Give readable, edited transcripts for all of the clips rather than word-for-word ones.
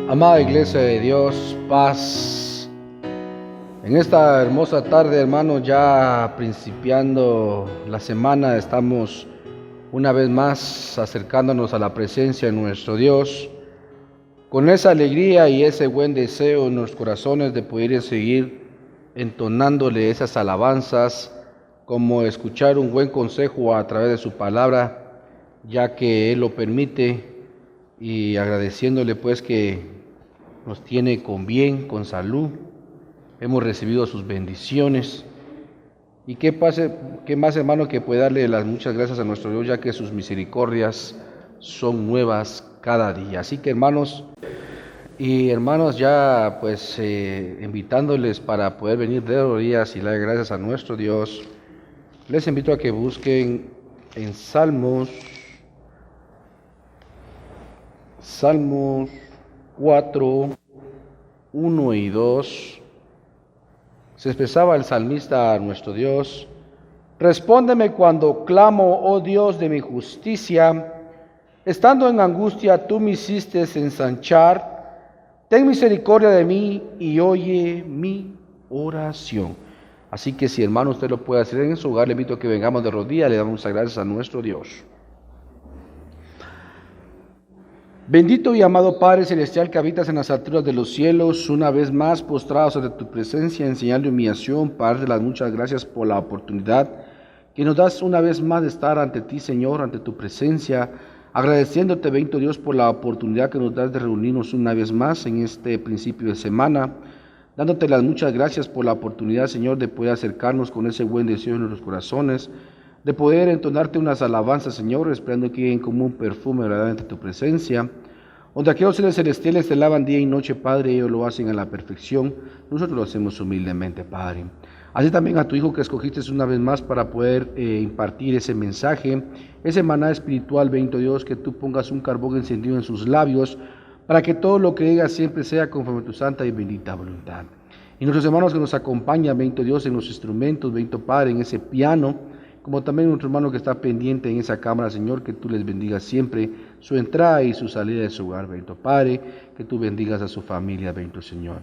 Amada Iglesia de Dios, paz. En esta hermosa tarde, hermanos, ya principiando la semana, estamos una vez más acercándonos a la presencia de nuestro Dios, con esa alegría y ese buen deseo en nuestros corazones de poder seguir entonándole esas alabanzas, como escuchar un buen consejo a través de su palabra, ya que Él lo permite, y agradeciéndole pues que nos tiene con bien, con salud, hemos recibido sus bendiciones. Y qué más, hermano, que puede darle las muchas gracias a nuestro Dios, ya que sus misericordias son nuevas cada día. Así que, hermanos y hermanas, ya pues invitándoles para poder venir de rodillas y darle gracias a nuestro Dios, les invito a que busquen en Salmos 4, 1 y 2, se expresaba el salmista a nuestro Dios: respóndeme cuando clamo, oh Dios de mi justicia. Estando en angustia, tú me hiciste ensanchar. Ten misericordia de mí y oye mi oración. Así que si, hermano, usted lo puede hacer en su hogar, le invito a que vengamos de rodillas, le damos gracias a nuestro Dios. Bendito y amado Padre Celestial, que habitas en las alturas de los cielos, una vez más postrados ante tu presencia en señal de humillación, para darte las muchas gracias por la oportunidad que nos das una vez más de estar ante ti, Señor, ante tu presencia, agradeciéndote, bendito Dios, por la oportunidad que nos das de reunirnos una vez más en este principio de semana, dándote las muchas gracias por la oportunidad, Señor, de poder acercarnos con ese buen deseo en nuestros corazones, de poder entonarte unas alabanzas, Señor, esperando que en como un perfume agradable ante tu presencia, donde aquellos seres celestiales te alaban día y noche, Padre, ellos lo hacen a la perfección, nosotros lo hacemos humildemente, Padre. Así también a tu Hijo que escogiste una vez más para poder impartir ese mensaje, ese maná espiritual, bendito Dios, que tú pongas un carbón encendido en sus labios, para que todo lo que diga siempre sea conforme a tu santa y bendita voluntad. Y nuestros hermanos que nos acompañan, bendito Dios, en los instrumentos, bendito Padre, en ese piano, como también nuestro hermano que está pendiente en esa cámara, Señor, que tú les bendigas siempre su entrada y su salida de su hogar, bendito Padre, que tú bendigas a su familia, bendito Señor.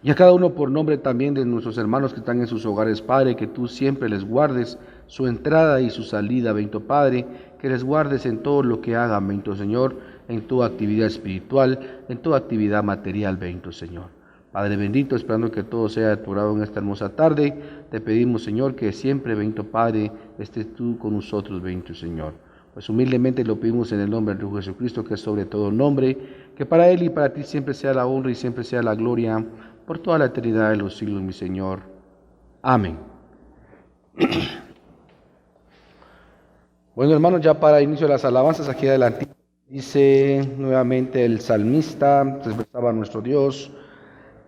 Y a cada uno por nombre también de nuestros hermanos que están en sus hogares, Padre, que tú siempre les guardes su entrada y su salida, bendito Padre, que les guardes en todo lo que hagan, bendito Señor, en toda actividad espiritual, en toda actividad material, bendito Señor. Padre bendito, esperando que todo sea de tu agrado en esta hermosa tarde, te pedimos, Señor, que siempre, bendito Padre, estés tú con nosotros, bendito Señor. Pues humildemente lo pedimos en el nombre de Jesucristo, que es sobre todo nombre, que para Él y para ti siempre sea la honra y siempre sea la gloria, por toda la eternidad de los siglos, mi Señor. Amén. Bueno, hermanos, ya para inicio de las alabanzas, aquí adelante, dice nuevamente el salmista, se expresaba nuestro Dios: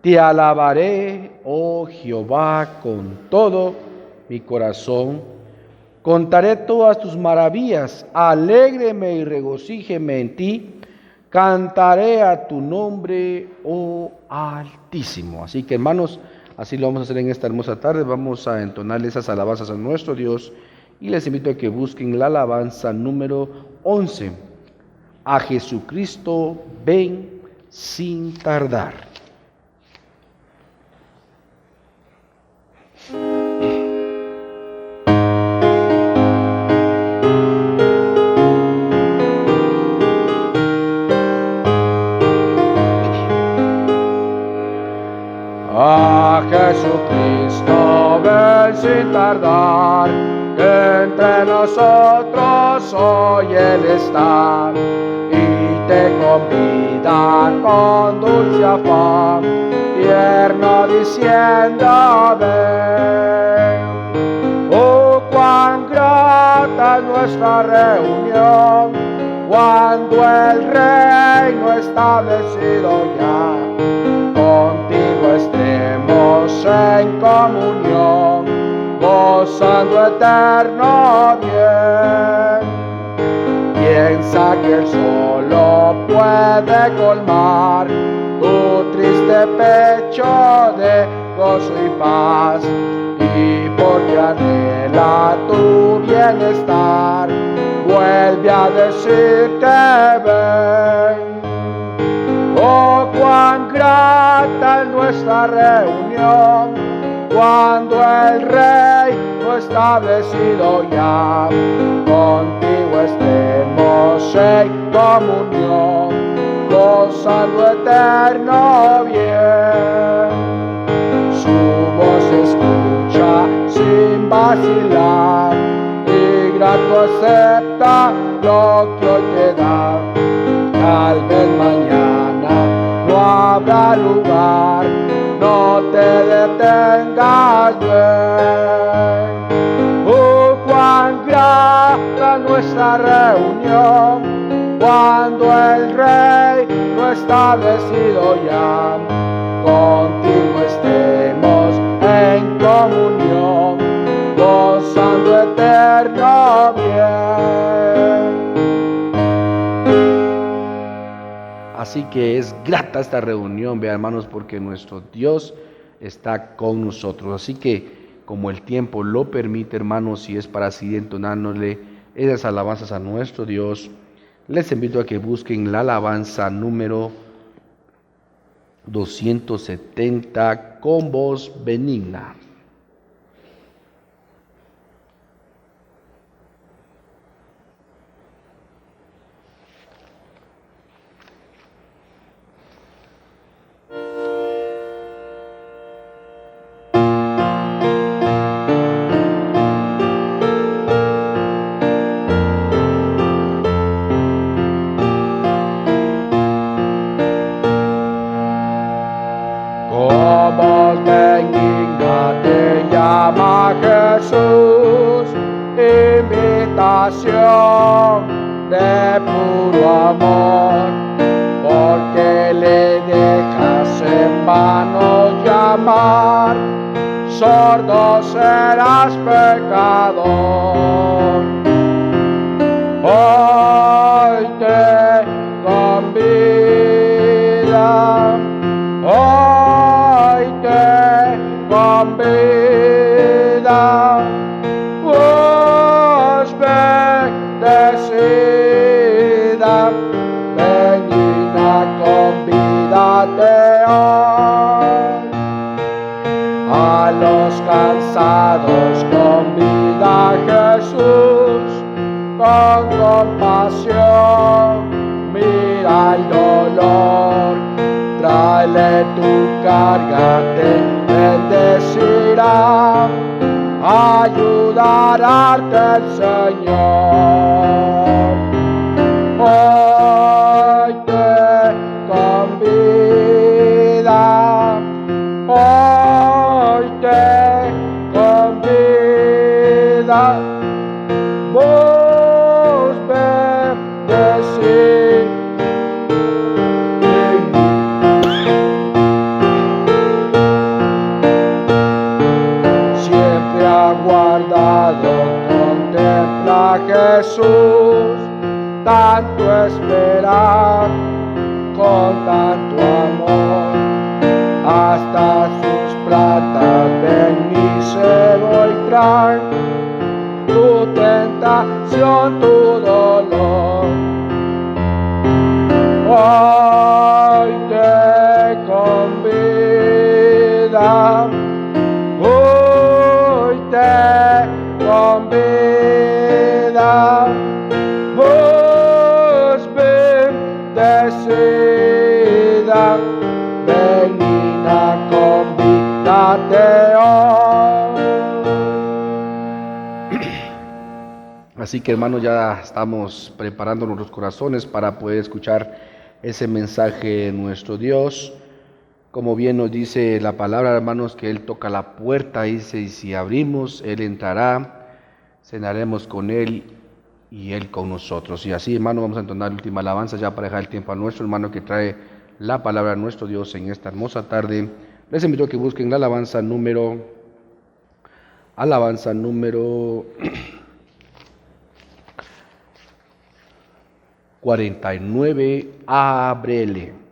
te alabaré, oh Jehová, con todo mi corazón. Contaré todas tus maravillas, alégreme y regocíjeme en ti. Cantaré a tu nombre, oh Altísimo. Así que, hermanos, así lo vamos a hacer en esta hermosa tarde. Vamos a entonarle esas alabanzas a nuestro Dios. Y les invito a que busquen la alabanza número 11. A Jesucristo ven sin tardar. A Jesucristo ven sin tardar, que entre nosotros hoy Él está, y te convida con dulce afán, tierno diciendo ven. Oh, cuán grata es nuestra reunión, cuando el reino establecido ya, contigo estemos en comunión, gozando eterno bien. Piensa que Él solo puede colmar tu triste pecho de gozo y paz, y porque anhela tu bienestar, vuelve a decirte ven. grata es nuestra reunión, cuando el Rey no establecido ya, contigo estemos en comunión, gozando eterno bien. Su voz escucha sin vacilar, y grato acepta lo que hoy te da. Tal vez mañana no habrá lugar, no te detengas, ven. Oh, cuán grata nuestra reunión, cuando el Rey no establecido ya, contigo estemos en comunión, gozando eterno bien. Así que es grata esta reunión, vean hermanos, porque nuestro Dios está con nosotros. Así que como el tiempo lo permite, hermanos, si es para seguir entonándole esas alabanzas a nuestro Dios, les invito a que busquen la alabanza número 270, con voz benigna. Jesús, invitación de puro amor, porque le dejas en vano llamar, sordo serás pecador. Hoy te convida, hoy te convida, pues bendecida, benigna, convídate hoy. A los cansados convida Jesús, con compasión mira el dolor, tráele tu carga, te bendecirá, ayudararte el Señor. Hoy te convida, hoy te convida, vos bendecid. Siempre aguardado contempla a Jesús, tanto esperar con tanto amor, hasta sus plantas ven y se voy traen tu tentación, tu dolor. Hoy te convida, hoy te convida, pues bendecida, benigna, convídate hoy. Así que hermanos, ya estamos preparando nuestros corazones para poder escuchar ese mensaje de nuestro Dios. Como bien nos dice la palabra, hermanos, que Él toca la puerta, dice, y si abrimos, Él entrará, cenaremos con Él y Él con nosotros. Y así, hermano, vamos a entonar la última alabanza ya para dejar el tiempo a nuestro hermano que trae la palabra de nuestro Dios en esta hermosa tarde. Les invito a que busquen la alabanza número 49, ábrele.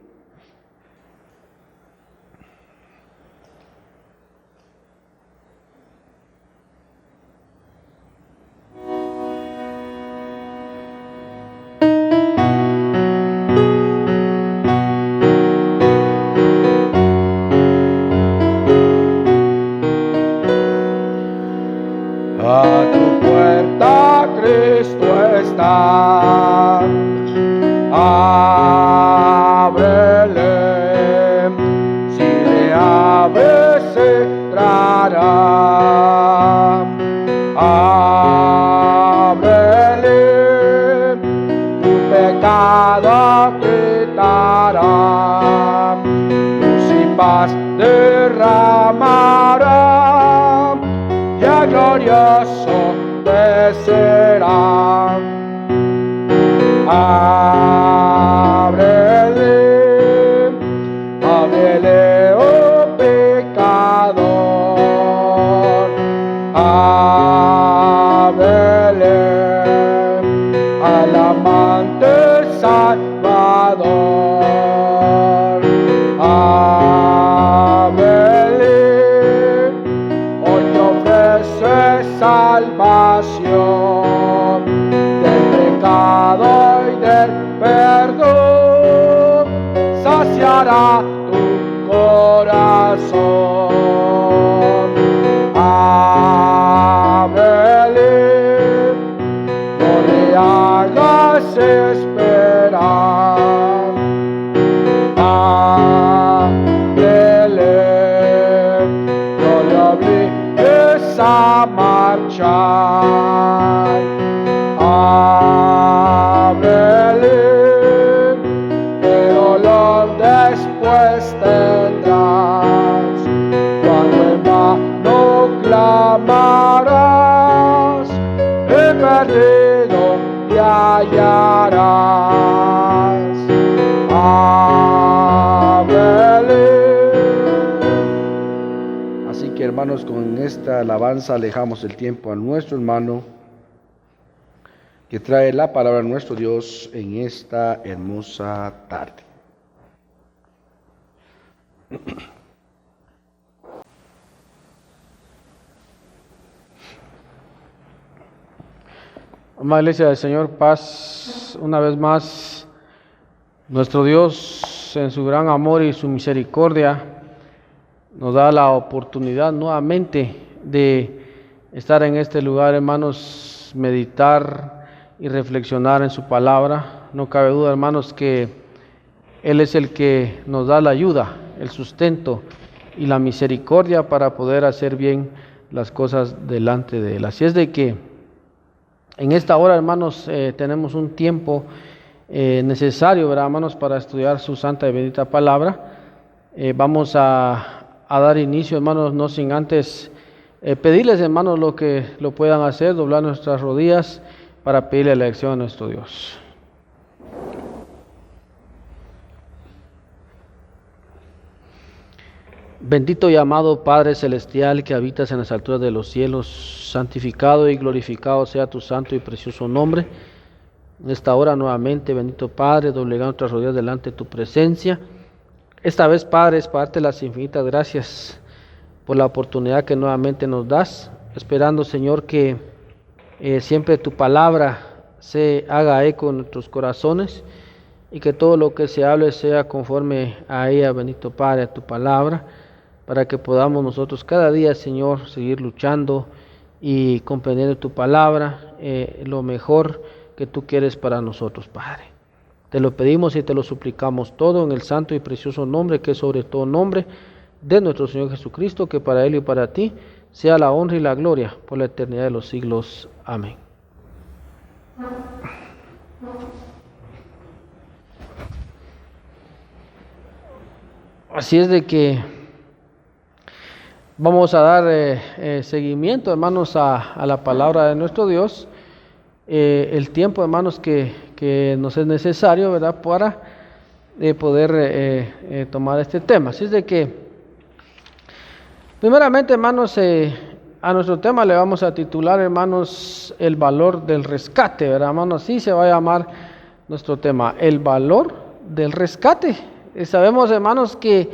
está. Ábrele, si le abres entrará. Ábrele, tu pecado quitará. Luz y paz derramará, ya glorioso te será. Ábrele, ábrele, oh pecador. Ábrele al amante Salvador. Ábrele, hoy te ofrece salvación del pecado y del perdón, saciará tu corazón. Ábrele, no le hagas esperar. Ábrele, no le obligues a marchar. Ábrele, pero lo después tendrás. Cuando en vano clamarás, he perdido te hallarás. Ábrele. Así que, hermanos, con esta alabanza alejamos el tiempo a nuestro hermano que trae la palabra de nuestro Dios en esta hermosa tarde. Amada Iglesia del Señor, paz una vez más. Nuestro Dios, en su gran amor y su misericordia, nos da la oportunidad nuevamente de estar en este lugar, hermanos, meditar y reflexionar en su palabra. No cabe duda, hermanos, que Él es el que nos da la ayuda, el sustento y la misericordia para poder hacer bien las cosas delante de Él. Así es de que en esta hora, hermanos, tenemos un tiempo necesario, ¿verdad, hermanos, para estudiar su santa y bendita palabra. Vamos a dar inicio, hermanos, no sin antes pedirles, hermanos, lo que lo puedan hacer, doblar nuestras rodillas para pedirle la elección a nuestro Dios. Bendito y amado Padre Celestial que habitas en las alturas de los cielos, santificado y glorificado sea tu santo y precioso nombre. En esta hora nuevamente, bendito Padre, doblegando nuestras rodillas delante de tu presencia. Esta vez, Padre, es para darte las infinitas gracias por la oportunidad que nuevamente nos das, esperando, Señor, que siempre tu palabra se haga eco en nuestros corazones y que todo lo que se hable sea conforme a ella, bendito Padre, a tu palabra, para que podamos nosotros cada día, Señor, seguir luchando y comprendiendo tu palabra, lo mejor que tú quieres para nosotros, Padre. Te lo pedimos y te lo suplicamos todo en el santo y precioso nombre que es sobre todo nombre de nuestro Señor Jesucristo, que para Él y para ti sea la honra y la gloria por la eternidad de los siglos. Amén. Así es de que vamos a dar seguimiento, hermanos, a la palabra de nuestro Dios. El tiempo, hermanos, que nos es necesario, ¿verdad?, para poder tomar este tema. Así es de que, primeramente, hermanos, a nuestro tema le vamos a titular, hermanos, el valor del rescate, ¿verdad, hermanos? Así se va a llamar nuestro tema, el valor del rescate. Sabemos, hermanos, que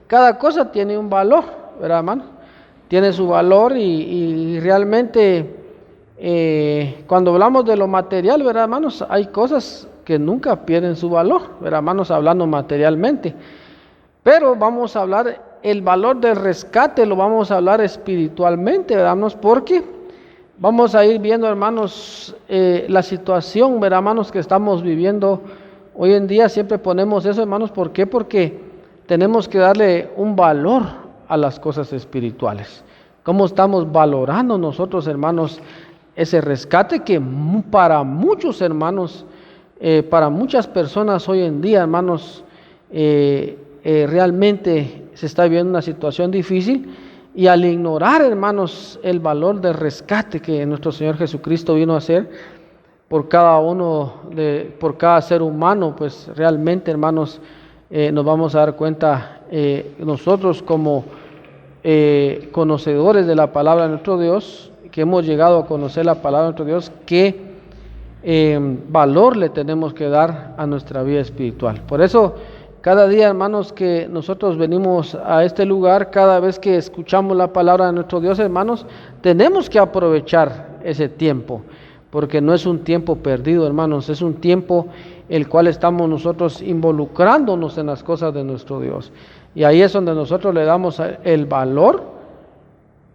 cada cosa tiene un valor, ¿verdad, hermanos? Tiene su valor y realmente cuando hablamos de lo material, ¿verdad, hermanos? Hay cosas que nunca pierden su valor, ¿verdad, hermanos? Hablando materialmente. Pero vamos a hablar el valor del rescate, lo vamos a hablar espiritualmente, ¿verdad, hermanos? Porque Vamos a ir viendo, hermanos, la situación, ¿verdad, hermanos, que estamos viviendo hoy en día? Siempre ponemos eso, hermanos. ¿Por qué? Porque tenemos que darle un valor a las cosas espirituales. ¿Cómo estamos valorando nosotros, hermanos, ese rescate que para muchos hermanos, para muchas personas hoy en día, hermanos, realmente se está viviendo una situación difícil? Y al ignorar, hermanos, el valor del rescate que nuestro Señor Jesucristo vino a hacer por cada por cada ser humano, pues realmente, hermanos, nos vamos a dar cuenta, nosotros como conocedores de la palabra de nuestro Dios, que hemos llegado a conocer la palabra de nuestro Dios, qué valor le tenemos que dar a nuestra vida espiritual. Por eso, cada día, hermanos, que nosotros venimos a este lugar, cada vez que escuchamos la palabra de nuestro Dios, hermanos, tenemos que aprovechar ese tiempo, porque no es un tiempo perdido, hermanos, es un tiempo el cual estamos nosotros involucrándonos en las cosas de nuestro Dios. Y ahí es donde nosotros le damos el valor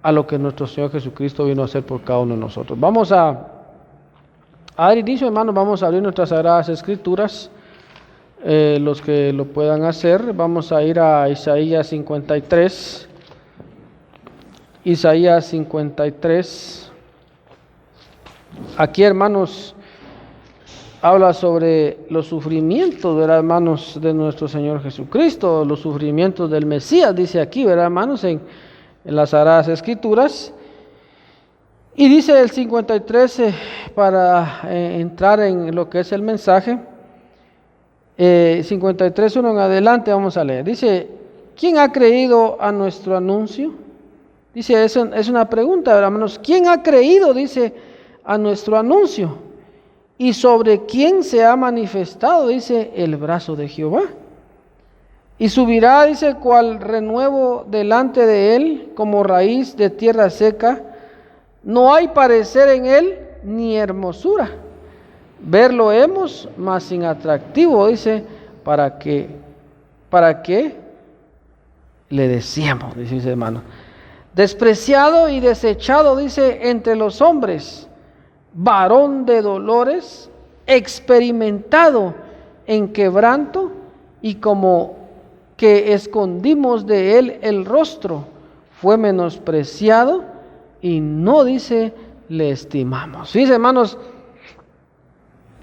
a lo que nuestro Señor Jesucristo vino a hacer por cada uno de nosotros. Vamos a dar inicio, hermanos, vamos a abrir nuestras Sagradas Escrituras. Los que lo puedan hacer, vamos a ir a Isaías 53. Isaías 53. Aquí, hermanos, habla sobre los sufrimientos, ¿verdad, hermanos, de nuestro Señor Jesucristo, los sufrimientos del Mesías, dice aquí, ¿verdad, hermanos, en las Sagradas Escrituras? Y dice el 53, para entrar en lo que es el mensaje, 53:1 en adelante vamos a leer. Dice, ¿quién ha creído a nuestro anuncio? Dice, es una pregunta, hermanos. ¿Quién ha creído, dice, a nuestro anuncio? ¿Y sobre quién se ha manifestado, dice, el brazo de Jehová? Y subirá, dice, cual renuevo delante de él, como raíz de tierra seca. No hay parecer en él, ni hermosura. Verlo hemos, mas sin atractivo, dice, para que le decíamos, dice hermano. Despreciado y desechado, dice, entre los hombres, varón de dolores, experimentado en quebranto, y como que escondimos de él el rostro, fue menospreciado y no, dice, le estimamos. Dice, hermanos,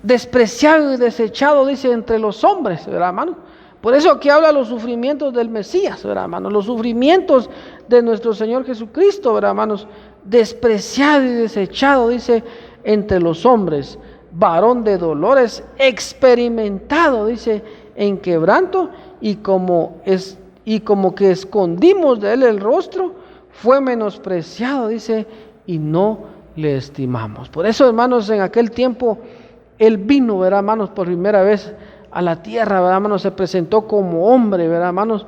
despreciado y desechado, dice, entre los hombres, ¿verdad, hermano? Por eso aquí habla los sufrimientos del Mesías, ¿verdad, hermano? Los sufrimientos de nuestro Señor Jesucristo, ¿verdad, hermanos? Despreciado y desechado, dice, entre los hombres, varón de dolores, experimentado, dice, en quebranto, y como que escondimos de él el rostro, fue menospreciado, dice, y no le estimamos. Por eso, hermanos, en aquel tiempo él vino, ¿verdad, hermanos? Por primera vez a la tierra, ¿verdad, hermanos? Se presentó como hombre, ¿verdad, hermanos?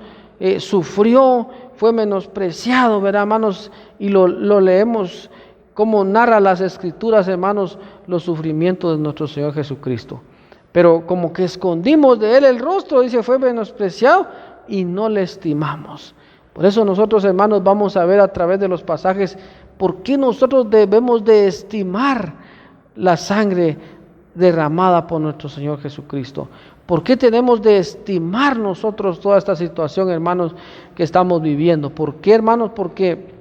Sufrió, fue menospreciado, ¿verdad, hermanos? Y lo leemos como narra las Escrituras, hermanos, los sufrimientos de nuestro Señor Jesucristo. Pero como que escondimos de él el rostro, dice, fue menospreciado y no le estimamos. Por eso nosotros, hermanos, vamos a ver a través de los pasajes por qué nosotros debemos de estimar la sangre derramada por nuestro Señor Jesucristo. ¿Por qué tenemos de estimar nosotros toda esta situación, hermanos, que estamos viviendo? ¿Por qué, hermanos? Porque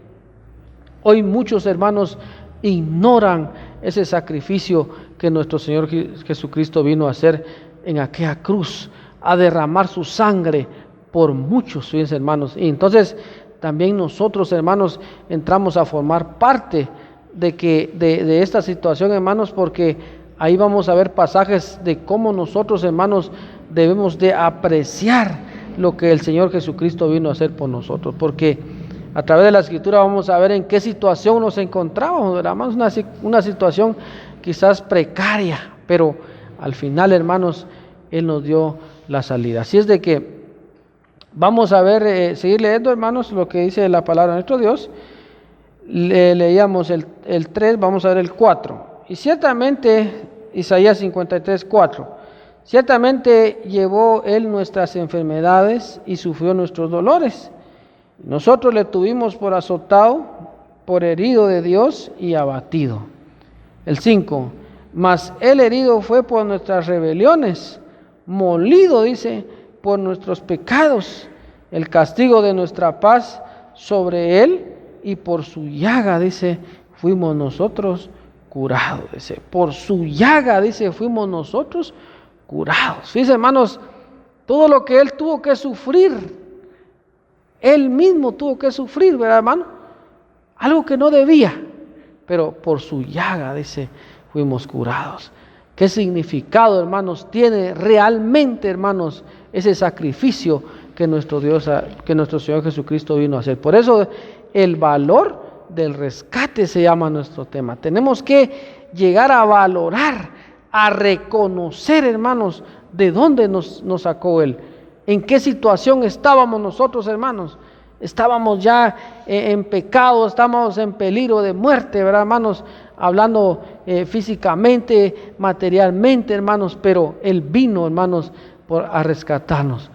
hoy muchos hermanos ignoran ese sacrificio que nuestro Señor Jesucristo vino a hacer en aquella cruz, a derramar su sangre por muchos, fíjense, hermanos. Y entonces también nosotros, hermanos, entramos a formar parte de esta situación, hermanos, porque ahí vamos a ver pasajes de cómo nosotros, hermanos, debemos de apreciar lo que el Señor Jesucristo vino a hacer por nosotros, porque a través de la Escritura vamos a ver en qué situación nos encontrábamos, hermanos, una situación quizás precaria, pero al final, hermanos, Él nos dio la salida. Así es de que vamos a ver, seguir leyendo, hermanos, lo que dice la palabra de nuestro Dios. Leíamos el 3, vamos a ver el 4. Y ciertamente, Isaías 53, 4. Ciertamente llevó Él nuestras enfermedades y sufrió nuestros dolores. Nosotros le tuvimos por azotado, por herido de Dios y abatido. El 5, mas Él herido fue por nuestras rebeliones, molido, dice, por nuestros pecados. El castigo de nuestra paz sobre Él, y por su llaga, dice, fuimos nosotros curados. Dice, por su llaga, dice, fuimos nosotros curados. Fíjense, hermanos, todo lo que Él tuvo que sufrir, Él mismo tuvo que sufrir, ¿verdad, hermano? Algo que no debía, pero por su llaga, dice, fuimos curados. ¿Qué significado, hermanos, tiene realmente, hermanos, ese sacrificio que nuestro Dios, que nuestro Señor Jesucristo vino a hacer? Por eso el valor del rescate se llama nuestro tema. Tenemos que llegar a valorar, a reconocer, hermanos, de dónde nos sacó Él. ¿En qué situación estábamos nosotros, hermanos? Estábamos ya en pecado, estábamos en peligro de muerte, ¿verdad, hermanos? Hablando físicamente, materialmente, hermanos, pero Él vino, hermanos, a rescatarnos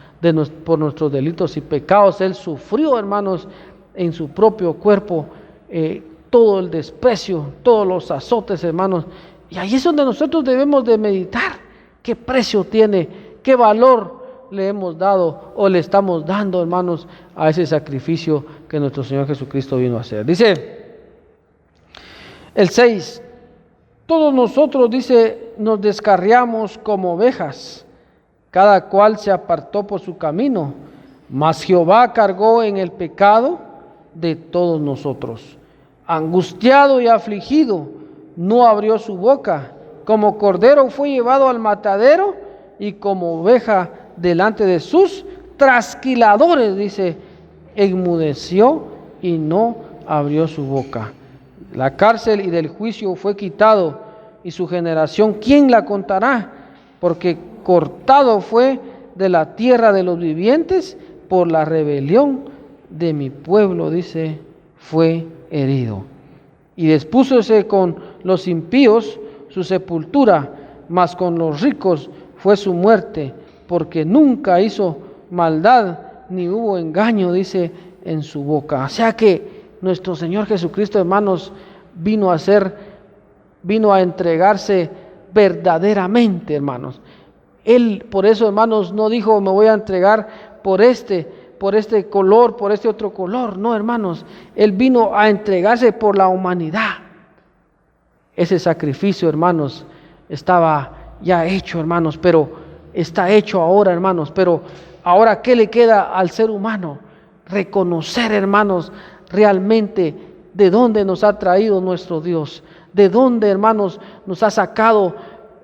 por nuestros delitos y pecados. Él sufrió, hermanos, en su propio cuerpo todo el desprecio, todos los azotes, hermanos. Y ahí es donde nosotros debemos de meditar qué precio tiene, qué valor le hemos dado o le estamos dando, hermanos, a ese sacrificio que nuestro Señor Jesucristo vino a hacer. Dice el 6, todos nosotros, dice, nos descarriamos como ovejas, cada cual se apartó por su camino, mas Jehová cargó en el pecado de todos nosotros. Angustiado y afligido, no abrió su boca, como cordero fue llevado al matadero, y como oveja delante de sus trasquiladores, dice, enmudeció y no abrió su boca. La cárcel y del juicio fue quitado, y su generación, ¿quién la contará? Porque cortado fue de la tierra de los vivientes, por la rebelión de mi pueblo, dice, fue herido. Y dispúsose con los impíos su sepultura, mas con los ricos fue su muerte, porque nunca hizo maldad, ni hubo engaño, dice, en su boca. O sea que nuestro Señor Jesucristo, hermanos, vino a entregarse verdaderamente, hermanos. Él, por eso, hermanos, no dijo, me voy a entregar por este color, por este otro color. No, hermanos, Él vino a entregarse por la humanidad. Ese sacrificio, hermanos, estaba ya hecho, hermanos, pero está hecho ahora, hermanos. Pero ahora, ¿qué le queda al ser humano? Reconocer, hermanos, realmente de dónde nos ha traído nuestro Dios, de dónde, hermanos, nos ha sacado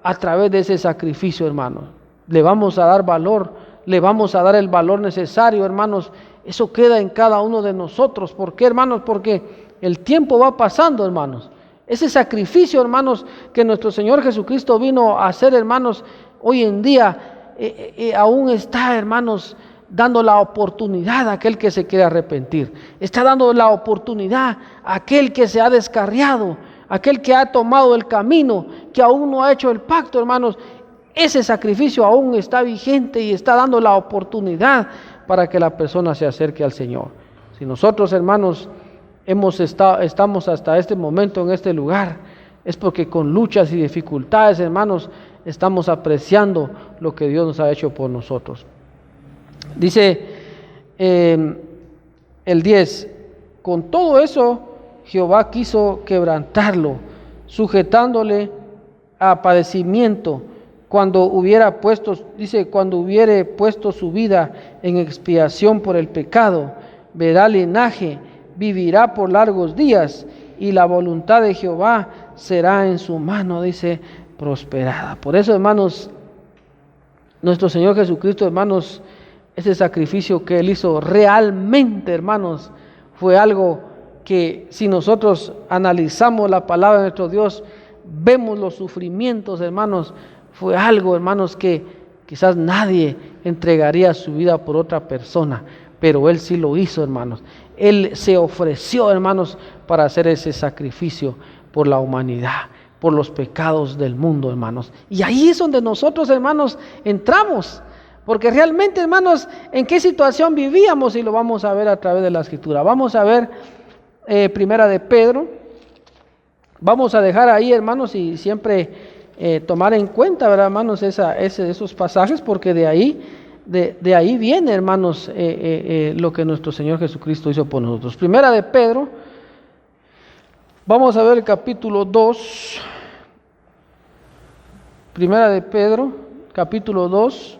a través de ese sacrificio, hermanos. Le vamos a dar valor, le vamos a dar el valor necesario, hermanos. Eso queda en cada uno de nosotros. ¿Por qué, hermanos? Porque el tiempo va pasando, hermanos. Ese sacrificio, hermanos, que nuestro Señor Jesucristo vino a hacer, hermanos, hoy en día aún está, hermanos, dando la oportunidad a aquel que se quiere arrepentir. Está dando la oportunidad a aquel que se ha descarriado, aquel que ha tomado el camino, que aún no ha hecho el pacto, hermanos. Ese sacrificio aún está vigente y está dando la oportunidad para que la persona se acerque al Señor. Si nosotros, hermanos, estamos hasta este momento en este lugar, es porque con luchas y dificultades, hermanos, estamos apreciando lo que Dios nos ha hecho por nosotros. Dice el 10, con todo eso Jehová quiso quebrantarlo, sujetándole a padecimiento, cuando hubiere puesto su vida en expiación por el pecado. Verá linaje, vivirá por largos días, y la voluntad de Jehová será en su mano, dice, prosperada. Por eso, hermanos, nuestro Señor Jesucristo, hermanos, ese sacrificio que Él hizo realmente, hermanos, fue algo que, si nosotros analizamos la palabra de nuestro Dios, vemos los sufrimientos, hermanos, fue algo, hermanos, que quizás nadie entregaría su vida por otra persona, pero Él sí lo hizo, hermanos. Él se ofreció, hermanos, para hacer ese sacrificio por la humanidad, por los pecados del mundo, hermanos. Y ahí es donde nosotros, hermanos, entramos, porque realmente, hermanos, en qué situación vivíamos, y lo vamos a ver a través de la Escritura. Vamos a ver Primera de Pedro. Vamos a dejar ahí, hermanos, y siempre tomar en cuenta, ¿verdad, hermanos, esos pasajes, porque de ahí viene, hermanos, lo que nuestro Señor Jesucristo hizo por nosotros. Primera de Pedro, vamos a ver el capítulo 2. Primera de Pedro, capítulo 2,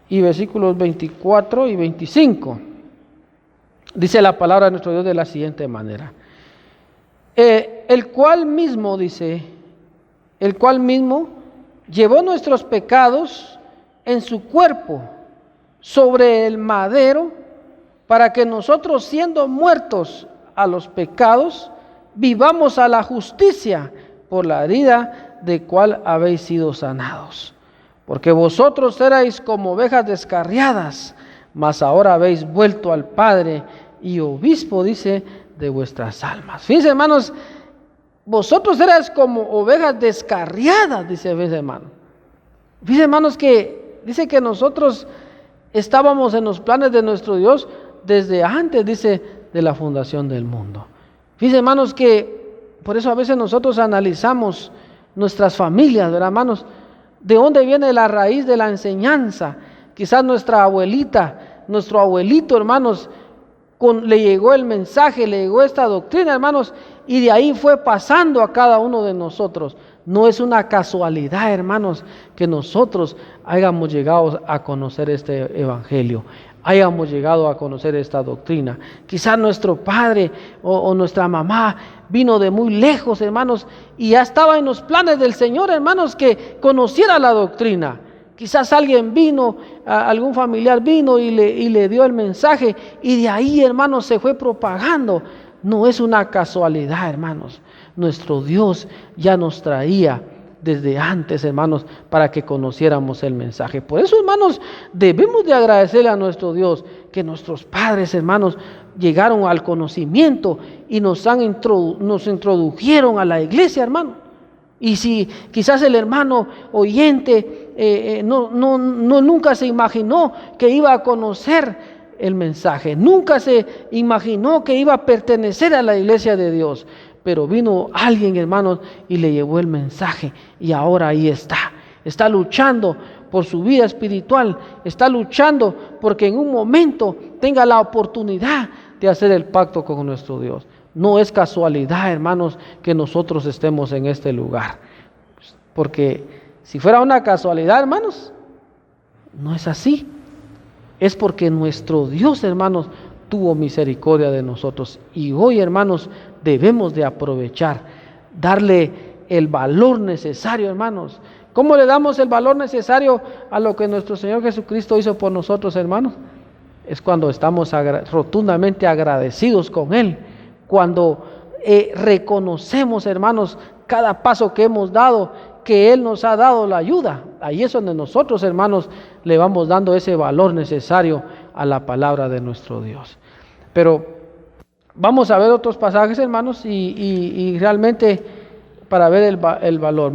y versículos 24 y 25. Dice la palabra de nuestro Dios de la siguiente manera. El cual mismo, dice, el cual mismo llevó nuestros pecados en su cuerpo sobre el madero, para que nosotros, siendo muertos a los pecados, vivamos a la justicia, por la herida de cual habéis sido sanados. Porque vosotros erais como ovejas descarriadas, mas ahora habéis vuelto al Padre y obispo, dice, de vuestras almas. Fíjense, hermanos, vosotros erais como ovejas descarriadas, dice, hermano. Fíjense, hermanos, que dice que nosotros estábamos en los planes de nuestro Dios desde antes, dice, de la fundación del mundo. Fíjense, hermanos, que por eso a veces nosotros analizamos nuestras familias, ¿verdad, hermanos? ¿De dónde viene la raíz de la enseñanza? Quizás nuestra abuelita, nuestro abuelito, hermanos, le llegó el mensaje, le llegó esta doctrina, hermanos, y de ahí fue pasando a cada uno de nosotros. No es una casualidad, hermanos, que nosotros hayamos llegado a conocer este evangelio, hayamos llegado a conocer esta doctrina. Quizás nuestro padre o nuestra mamá vino de muy lejos, hermanos, y ya estaba en los planes del Señor, hermanos, que conociera la doctrina. Quizás alguien vino, algún familiar vino y le dio el mensaje, y de ahí, hermanos, se fue propagando. No es una casualidad, hermanos. Nuestro Dios ya nos traía desde antes, hermanos, para que conociéramos el mensaje. Por eso, hermanos, debemos de agradecerle a nuestro Dios que nuestros padres, hermanos, llegaron al conocimiento y nos introdujeron a la iglesia, hermano. Y si quizás el hermano oyente nunca se imaginó que iba a conocer el mensaje, nunca se imaginó que iba a pertenecer a la iglesia de Dios, pero vino alguien, hermanos, y le llevó el mensaje, y ahora ahí está luchando por su vida espiritual, está luchando porque en un momento tenga la oportunidad de hacer el pacto con nuestro Dios. No es casualidad, hermanos, que nosotros estemos en este lugar, porque si fuera una casualidad, hermanos, no es así. Es porque nuestro Dios, hermanos, tuvo misericordia de nosotros. Y hoy, hermanos, debemos de aprovechar, darle el valor necesario, hermanos. ¿Cómo le damos el valor necesario a lo que nuestro Señor Jesucristo hizo por nosotros, hermanos? Es cuando estamos rotundamente agradecidos con Él. Cuando reconocemos, hermanos, cada paso que hemos dado, que Él nos ha dado la ayuda. Ahí es donde nosotros, hermanos, le vamos dando ese valor necesario a la palabra de nuestro Dios. Pero vamos a ver otros pasajes, hermanos, y realmente para ver el valor.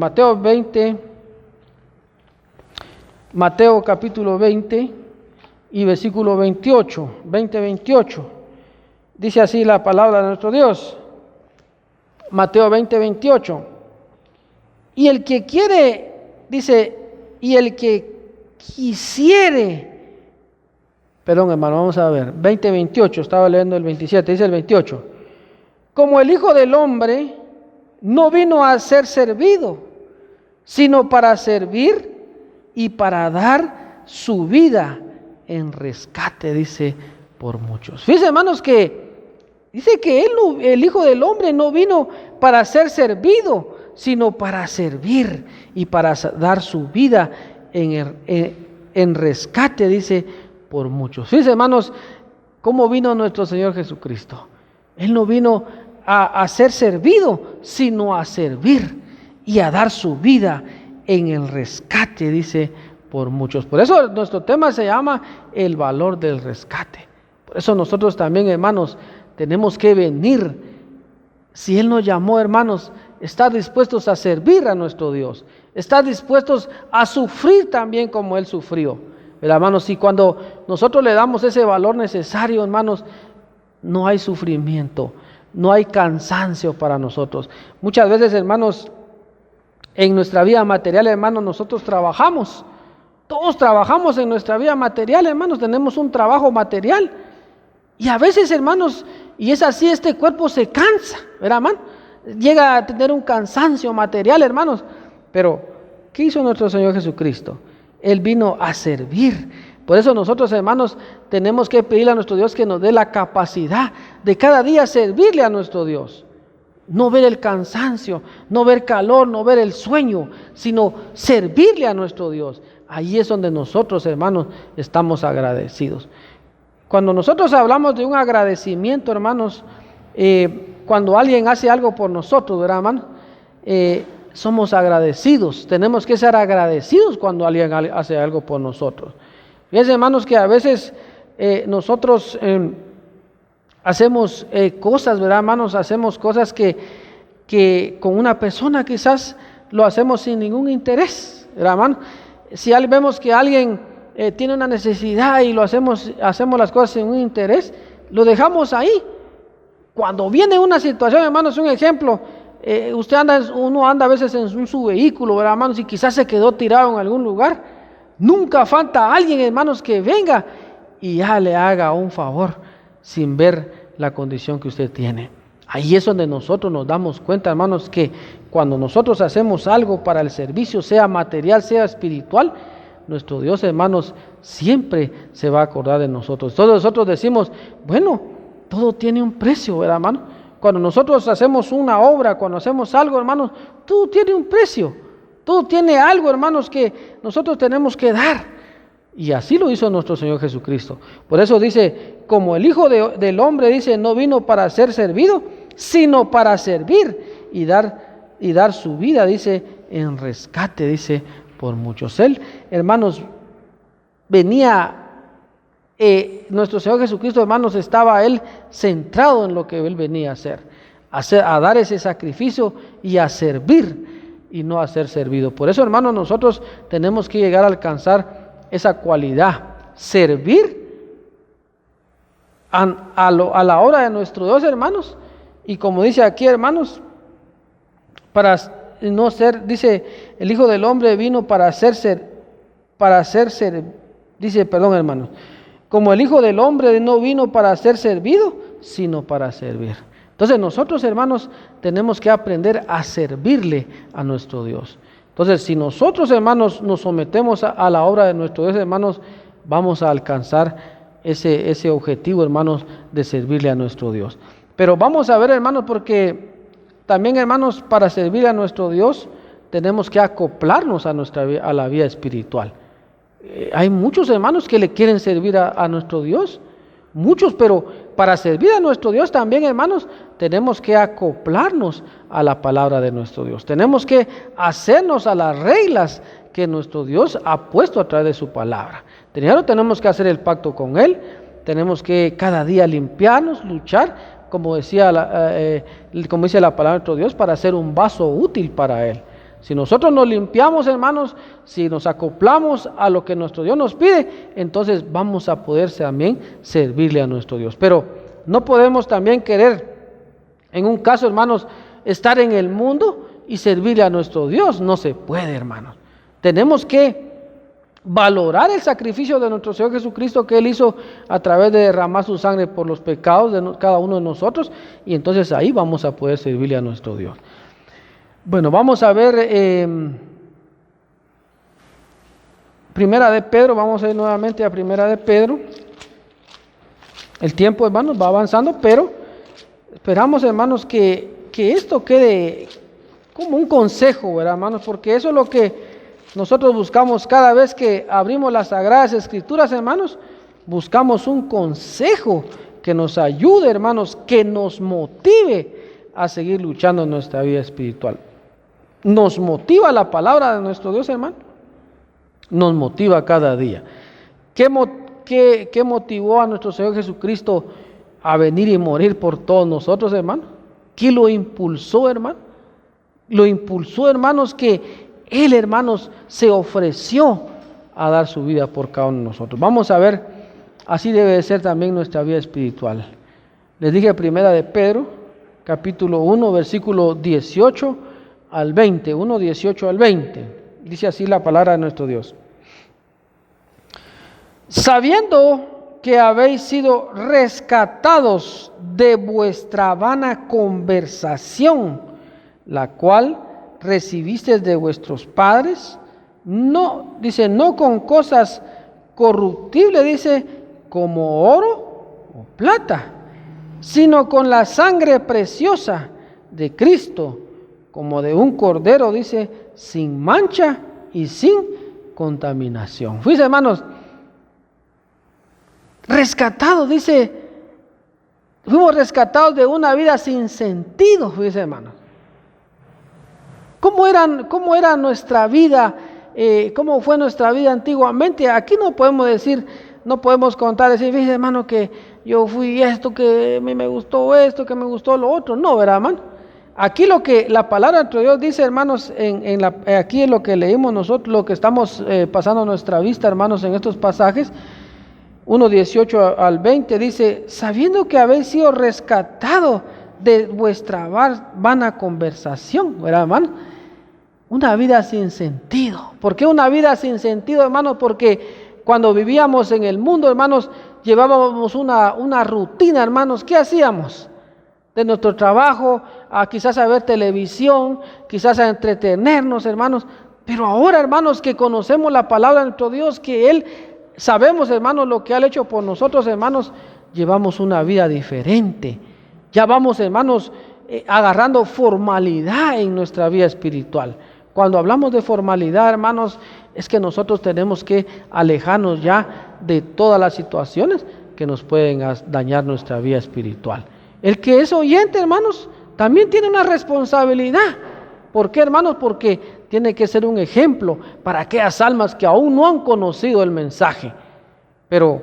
Mateo capítulo 20 y versículo 28, 20-28. Dice así la palabra de nuestro Dios. Mateo 20-28. Y el que quiere, dice, y el que quisiere, perdón, hermano, vamos a ver, 20-28, estaba leyendo el 27, dice el 28. Como el Hijo del Hombre no vino a ser servido, sino para servir y para dar su vida en rescate, dice, por muchos. Fíjense, hermanos, que dice que el Hijo del Hombre no vino para ser servido, sino para servir y para dar su vida en rescate, dice, por muchos. Fíjense, hermanos, cómo vino nuestro Señor Jesucristo. Él no vino a ser servido, sino a servir y a dar su vida en el rescate, dice, por muchos. Por eso nuestro tema se llama el valor del rescate. Por eso nosotros también, hermanos, tenemos que venir. Si Él nos llamó, hermanos, estar dispuestos a servir a nuestro Dios, estar dispuestos a sufrir también como Él sufrió, ¿verdad, hermanos? Y cuando nosotros le damos ese valor necesario, hermanos, no hay sufrimiento, no hay cansancio para nosotros. Muchas veces, hermanos, en nuestra vida material, hermanos, nosotros trabajamos. Todos trabajamos en nuestra vida material, hermanos, tenemos un trabajo material. Y a veces, hermanos, y es así, este cuerpo se cansa, ¿verdad, hermano? Llega a tener un cansancio material, hermanos. Pero, ¿qué hizo nuestro Señor Jesucristo? Él vino a servir. Por eso nosotros, hermanos, tenemos que pedirle a nuestro Dios que nos dé la capacidad de cada día servirle a nuestro Dios. No ver el cansancio, no ver calor, no ver el sueño, sino servirle a nuestro Dios. Ahí es donde nosotros, hermanos, estamos agradecidos. Cuando nosotros hablamos de un agradecimiento, hermanos, cuando alguien hace algo por nosotros, ¿verdad, hermano? Somos agradecidos. Tenemos que ser agradecidos cuando alguien hace algo por nosotros. Fíjense, hermanos, que a veces nosotros hacemos cosas, ¿verdad, hermanos? Hacemos cosas que con una persona quizás lo hacemos sin ningún interés, ¿verdad, hermano? Si vemos que alguien tiene una necesidad y hacemos las cosas sin un interés, lo dejamos ahí. Cuando viene una situación, hermanos, un ejemplo, uno anda a veces en su vehículo, ¿verdad, hermanos? Y quizás se quedó tirado en algún lugar. Nunca falta alguien, hermanos, que venga y ya le haga un favor sin ver la condición que usted tiene. Ahí es donde nosotros nos damos cuenta, hermanos, que cuando nosotros hacemos algo para el servicio, sea material, sea espiritual, nuestro Dios, hermanos, siempre se va a acordar de nosotros. Todos nosotros decimos, bueno, todo tiene un precio, ¿verdad, hermano? Cuando nosotros hacemos una obra, cuando hacemos algo, hermanos, todo tiene un precio. Todo tiene algo, hermanos, que nosotros tenemos que dar. Y así lo hizo nuestro Señor Jesucristo. Por eso dice, como el Hijo del Hombre, dice, no vino para ser servido, sino para servir y dar su vida, dice, en rescate, dice, por muchos. Él, hermanos, venía, nuestro Señor Jesucristo, hermanos, estaba Él centrado en lo que Él venía a hacer, a dar ese sacrificio y a servir y no a ser servido. Por eso, hermanos, nosotros tenemos que llegar a alcanzar esa cualidad, servir a la hora de nuestro Dios, hermanos. Y como dice aquí, hermanos, para no ser, dice, el Hijo del Hombre vino hermanos, como el Hijo del Hombre no vino para ser servido, sino para servir. Entonces nosotros, hermanos, tenemos que aprender a servirle a nuestro Dios. Entonces, si nosotros, hermanos, nos sometemos a la obra de nuestro Dios, hermanos, vamos a alcanzar ese objetivo, hermanos, de servirle a nuestro Dios. Pero vamos a ver, hermanos, porque también, hermanos, para servir a nuestro Dios, tenemos que acoplarnos a la vida espiritual. Hay muchos hermanos que le quieren servir a nuestro Dios, muchos, pero para servir a nuestro Dios también, hermanos, tenemos que acoplarnos a la palabra de nuestro Dios. Tenemos que hacernos a las reglas que nuestro Dios ha puesto a través de su palabra. Primero tenemos que hacer el pacto con Él, tenemos que cada día limpiarnos, luchar, como dice la palabra de nuestro Dios, para ser un vaso útil para Él. Si nosotros nos limpiamos, hermanos, si nos acoplamos a lo que nuestro Dios nos pide, entonces vamos a poder también servirle a nuestro Dios. Pero no podemos también querer, en un caso, hermanos, estar en el mundo y servirle a nuestro Dios. No se puede, hermanos. Tenemos que valorar el sacrificio de nuestro Señor Jesucristo que Él hizo a través de derramar su sangre por los pecados de cada uno de nosotros, y entonces ahí vamos a poder servirle a nuestro Dios. Bueno, vamos a ver Primera de Pedro, vamos a ir nuevamente a Primera de Pedro. El tiempo, hermanos, va avanzando, pero esperamos, hermanos, que esto quede como un consejo, ¿verdad, hermanos? Porque eso es lo que nosotros buscamos cada vez que abrimos las Sagradas Escrituras, hermanos. Buscamos un consejo que nos ayude, hermanos, que nos motive a seguir luchando en nuestra vida espiritual. Nos motiva la palabra de nuestro Dios, hermano. Nos motiva cada día. ¿Qué motivó a nuestro Señor Jesucristo a venir y morir por todos nosotros, hermano? ¿Qué lo impulsó, hermano? Lo impulsó, hermanos, que Él, hermanos, se ofreció a dar su vida por cada uno de nosotros. Vamos a ver, así debe de ser también nuestra vida espiritual. Les dije Primera de Pedro, capítulo 1, versículo 18 al 20. 1, 18 al 20. Dice así la palabra de nuestro Dios. Sabiendo que habéis sido rescatados de vuestra vana conversación, la cual recibisteis de vuestros padres, no, dice, no con cosas corruptibles, dice, como oro o plata, sino con la sangre preciosa de Cristo, como de un cordero, dice, sin mancha y sin contaminación. Fíjense, hermanos, rescatados, dice, fuimos rescatados de una vida sin sentido, fíjense, hermanos. ¿Cómo era nuestra vida? ¿Cómo fue nuestra vida antiguamente? Aquí no podemos decir, no podemos contar, decir, fíjese, hermano, que yo fui esto, que a mí me gustó esto, que me gustó lo otro. No, ¿verdad, hermano? Aquí lo que la palabra de Dios dice, hermanos, aquí en lo que leímos nosotros, lo que estamos pasando a nuestra vista, hermanos, en estos pasajes, 1, 18 al 20, dice, sabiendo que habéis sido rescatados de vuestra vana conversación, ¿verdad, hermano? Una vida sin sentido. ¿Por qué una vida sin sentido, hermanos? Porque cuando vivíamos en el mundo, hermanos, llevábamos una rutina, hermanos. ¿Qué hacíamos? De nuestro trabajo, quizás a ver televisión, quizás a entretenernos, hermanos. Pero ahora, hermanos, que conocemos la palabra de nuestro Dios, que Él, sabemos, hermanos, lo que ha hecho por nosotros, hermanos, llevamos una vida diferente. Ya vamos, hermanos, agarrando formalidad en nuestra vida espiritual. Cuando hablamos de formalidad, hermanos, es que nosotros tenemos que alejarnos ya de todas las situaciones que nos pueden dañar nuestra vida espiritual. El que es oyente, hermanos, también tiene una responsabilidad. ¿Por qué, hermanos? Porque tiene que ser un ejemplo para aquellas almas que aún no han conocido el mensaje. Pero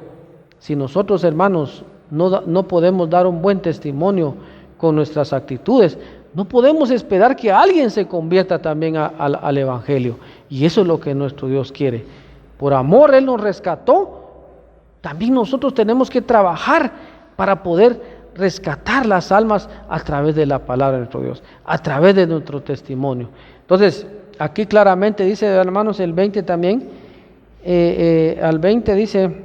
si nosotros, hermanos, no podemos dar un buen testimonio con nuestras actitudes, no podemos esperar que alguien se convierta también al Evangelio. Y eso es lo que nuestro Dios quiere. Por amor Él nos rescató. También nosotros tenemos que trabajar para poder rescatar las almas a través de la palabra de nuestro Dios, a través de nuestro testimonio. Entonces, aquí claramente dice, hermanos, el 20 también, al 20 dice,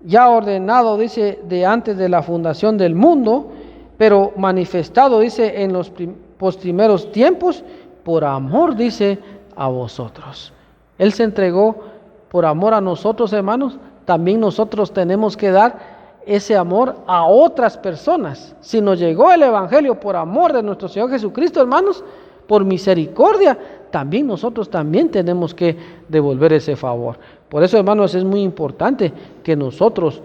ya ordenado, dice, de antes de la fundación del mundo, pero manifestado, dice, en los postrimeros tiempos, por amor, dice, a vosotros. Él se entregó por amor a nosotros, hermanos. También nosotros tenemos que dar ese amor a otras personas. Si nos llegó el Evangelio por amor de nuestro Señor Jesucristo, hermanos, por misericordia, también nosotros también tenemos que devolver ese favor. Por eso, hermanos, es muy importante que nosotros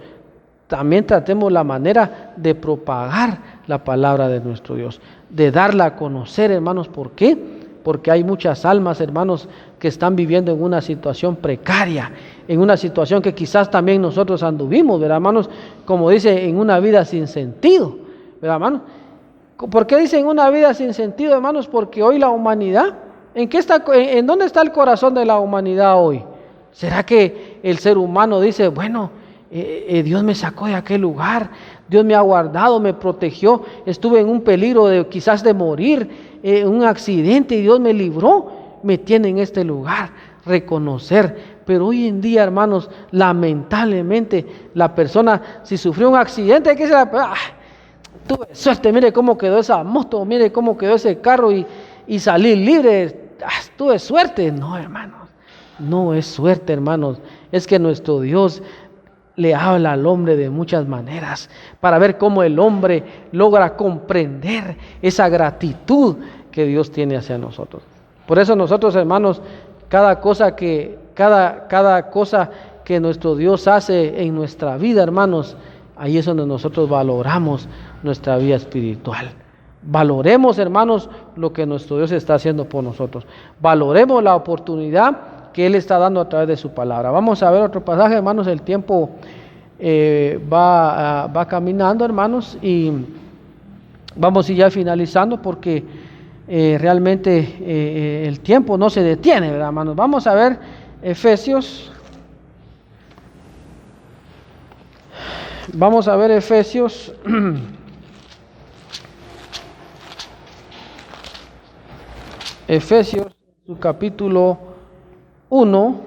también tratemos la manera de propagar la palabra de nuestro Dios, de darla a conocer, hermanos. ¿Por qué? Porque hay muchas almas, hermanos, que están viviendo en una situación precaria, en una situación que quizás también nosotros anduvimos, ¿verdad, hermanos? Como dice, en una vida sin sentido, ¿verdad, hermanos? ¿Por qué dice en una vida sin sentido, hermanos? Porque hoy la humanidad, ¿en dónde está el corazón de la humanidad hoy? ¿Será que el ser humano dice, bueno, Dios me sacó de aquel lugar, Dios me ha guardado, me protegió, estuve en un peligro quizás de morir, un accidente y Dios me libró, me tiene en este lugar? Reconocer. Pero hoy en día, hermanos, lamentablemente la persona, si sufrió un accidente, ¿qué será? Tuve suerte, mire cómo quedó esa moto, mire cómo quedó ese carro y salí libre, tuve suerte. No, hermanos, no es suerte, hermanos, es que nuestro Dios le habla al hombre de muchas maneras para ver cómo el hombre logra comprender esa gratitud que Dios tiene hacia nosotros. Por eso nosotros, hermanos, cada cosa que nuestro Dios hace en nuestra vida, hermanos, ahí es donde nosotros valoramos nuestra vida espiritual. Valoremos, hermanos, lo que nuestro Dios está haciendo por nosotros. Valoremos la oportunidad que Él está dando a través de su palabra. Vamos a ver otro pasaje, hermanos. El tiempo va caminando, hermanos, y vamos a ir ya finalizando porque realmente el tiempo no se detiene, ¿verdad, hermanos? Vamos a ver Efesios. Vamos a ver Efesios Efesios, su capítulo 1.